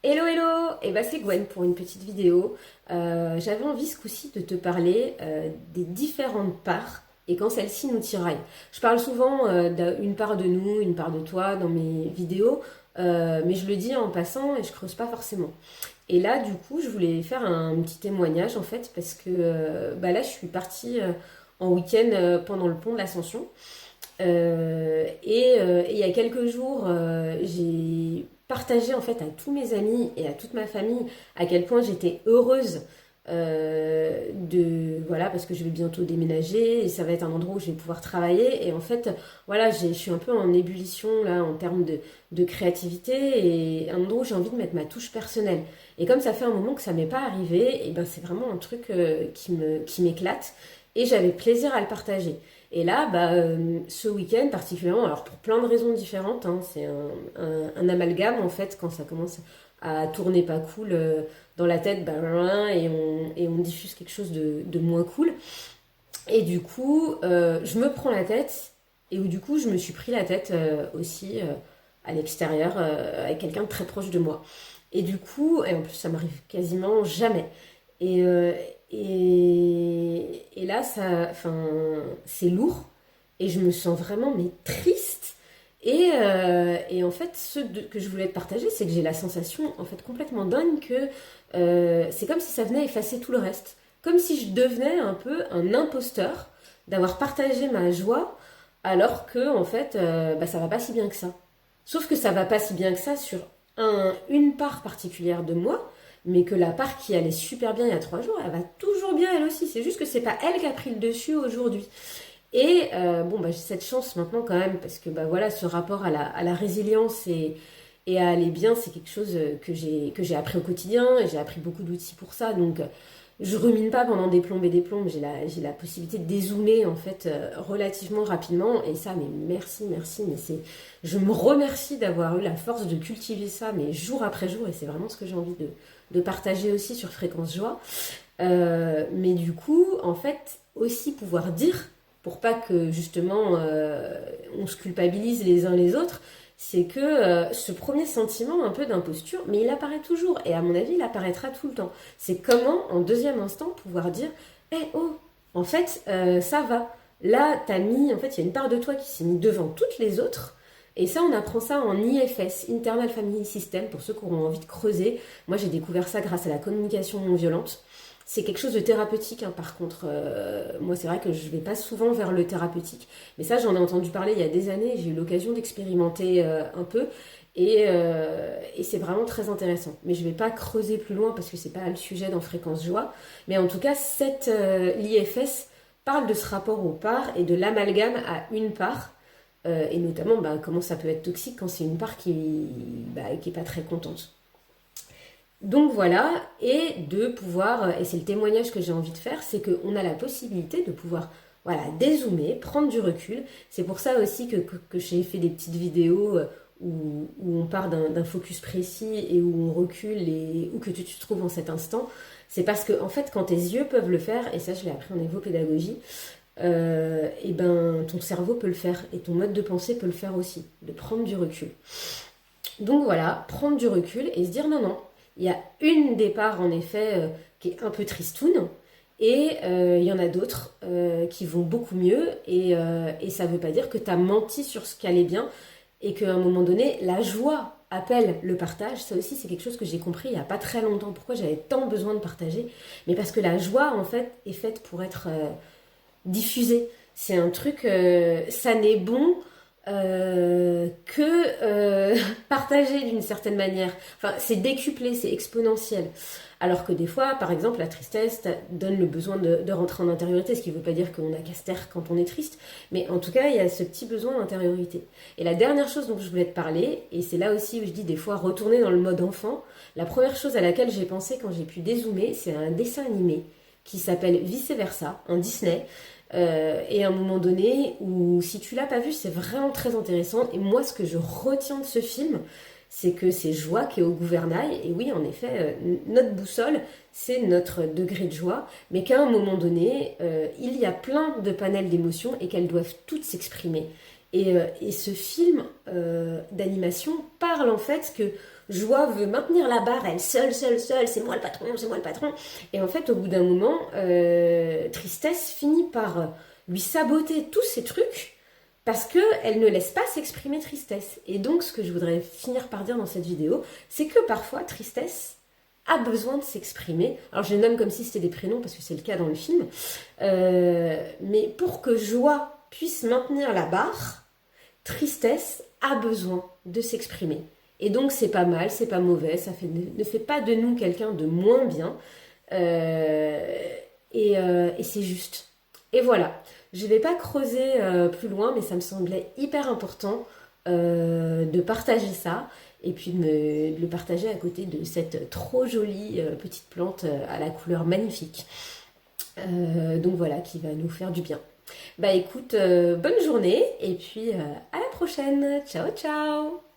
Hello hello, et bah c'est Gwen pour une petite vidéo. J'avais envie ce coup-ci de te parler des différentes parts et quand celles-ci nous tiraillent. Je parle souvent d'une part de nous, une part de toi dans mes vidéos, mais je le dis en passant et je creuse pas forcément. Et là du coup je voulais faire un petit témoignage en fait parce que bah là je suis partie en week-end pendant le pont de l'Ascension. Et il y a quelques jours, j'ai partagé en fait à tous mes amis et à toute ma famille à quel point j'étais heureuse de voilà parce que je vais bientôt déménager et ça va être un endroit où je vais pouvoir travailler et en fait voilà je suis un peu en ébullition là en termes de créativité et un endroit où j'ai envie de mettre ma touche personnelle et comme ça fait un moment que ça m'est pas arrivé et ben c'est vraiment un truc qui m'éclate et j'avais plaisir à le partager. Et là, ce week-end particulièrement, alors pour plein de raisons différentes, hein, c'est un amalgame en fait quand ça commence à tourner pas cool dans la tête, et on diffuse quelque chose de moins cool. Et du coup, je me prends la tête, et où du coup, je me suis pris la tête aussi à l'extérieur avec quelqu'un de très proche de moi. Et du coup, et en plus, ça m'arrive quasiment jamais. Et, euh, et là, c'est lourd, et je me sens vraiment mais triste. Et en fait, que je voulais te partager, c'est que j'ai la sensation en fait complètement dingue que c'est comme si ça venait effacer tout le reste. Comme si je devenais un peu un imposteur d'avoir partagé ma joie alors que en fait ça va pas si bien que ça. Sauf que ça va pas si bien que ça sur une part particulière de moi, mais que la part qui allait super bien il y a 3 jours, elle va toujours bien elle aussi. C'est juste que c'est pas elle qui a pris le dessus aujourd'hui. Et j'ai cette chance maintenant quand même, parce que voilà, ce rapport à la résilience et à aller bien, c'est quelque chose que j'ai appris au quotidien, et j'ai appris beaucoup d'outils pour ça. Donc je rumine pas pendant des plombes et des plombes, j'ai la possibilité de dézoomer en fait relativement rapidement, et ça, mais merci, merci, je me remercie d'avoir eu la force de cultiver ça, mais jour après jour, et c'est vraiment ce que j'ai envie de partager aussi sur Fréquence Joie. Mais du coup, en fait, aussi pouvoir dire, pour pas que justement on se culpabilise les uns les autres, c'est que ce premier sentiment un peu d'imposture, mais il apparaît toujours, et à mon avis, il apparaîtra tout le temps. C'est comment, en deuxième instant, pouvoir dire, oh, en fait, ça va. Là, en fait, il y a une part de toi qui s'est mise devant toutes les autres, et ça, on apprend ça en IFS, Internal Family System, pour ceux qui auront envie de creuser. Moi, j'ai découvert ça grâce à la communication non violente. C'est quelque chose de thérapeutique, hein, par contre. Moi, c'est vrai que je ne vais pas souvent vers le thérapeutique. Mais ça, j'en ai entendu parler il y a des années. J'ai eu l'occasion d'expérimenter un peu. Et c'est vraiment très intéressant. Mais je ne vais pas creuser plus loin parce que ce n'est pas le sujet dans Fréquence Joie. Mais en tout cas, l'IFS parle de ce rapport aux parts et de l'amalgame à une part. Et notamment, comment ça peut être toxique quand c'est une part qui est pas très contente. Donc voilà, et de pouvoir, et c'est le témoignage que j'ai envie de faire, c'est qu'on a la possibilité de pouvoir voilà, dézoomer, prendre du recul. C'est pour ça aussi que j'ai fait des petites vidéos où on part d'un focus précis et où on recule et où que tu te trouves en cet instant. C'est parce que en fait, quand tes yeux peuvent le faire, et ça je l'ai appris en évopédagogie, et ton cerveau peut le faire et ton mode de pensée peut le faire aussi, de prendre du recul. Donc voilà, prendre du recul et se dire non, non, il y a une des parts en effet qui est un peu tristoune et il y en a d'autres qui vont beaucoup mieux et ça ne veut pas dire que tu as menti sur ce qui allait bien et qu'à un moment donné, la joie appelle le partage. Ça aussi, c'est quelque chose que j'ai compris il n'y a pas très longtemps. Pourquoi j'avais tant besoin de partager? Mais parce que la joie, en fait, est faite pour être diffusée. C'est un truc, ça n'est bon que partagé d'une certaine manière. Enfin, c'est décuplé, c'est exponentiel. Alors que des fois, par exemple, la tristesse donne le besoin de rentrer en intériorité, ce qui ne veut pas dire qu'on a qu'à se taire quand on est triste, mais en tout cas, il y a ce petit besoin d'intériorité. Et la dernière chose dont je voulais te parler, et c'est là aussi où je dis des fois retourner dans le mode enfant, la première chose à laquelle j'ai pensé quand j'ai pu dézoomer, c'est un dessin animé qui s'appelle Vice Versa, un Disney, et à un moment donné où si tu l'as pas vu, c'est vraiment très intéressant. Et moi, ce que je retiens de ce film, c'est que c'est joie qui est au gouvernail. Et oui, en effet, notre boussole, c'est notre degré de joie, mais qu'à un moment donné, il y a plein de panels d'émotions et qu'elles doivent toutes s'exprimer. Et ce film d'animation parle en fait que Joie veut maintenir la barre, elle seule, c'est moi le patron, c'est moi le patron. Et en fait, au bout d'un moment, Tristesse finit par lui saboter tous ces trucs parce qu'elle ne laisse pas s'exprimer Tristesse. Et donc, ce que je voudrais finir par dire dans cette vidéo, c'est que parfois, Tristesse a besoin de s'exprimer. Alors, je les nomme comme si c'était des prénoms parce que c'est le cas dans le film. Mais pour que Joie puisse maintenir la barre, Tristesse a besoin de s'exprimer. Et donc c'est pas mal, c'est pas mauvais, ne fait pas de nous quelqu'un de moins bien. Et c'est juste. Et voilà, je vais pas creuser plus loin, mais ça me semblait hyper important de partager ça. Et puis de le partager à côté de cette trop jolie petite plante à la couleur magnifique. Donc voilà, qui va nous faire du bien. Bah écoute, bonne journée et puis à la prochaine. Ciao ciao.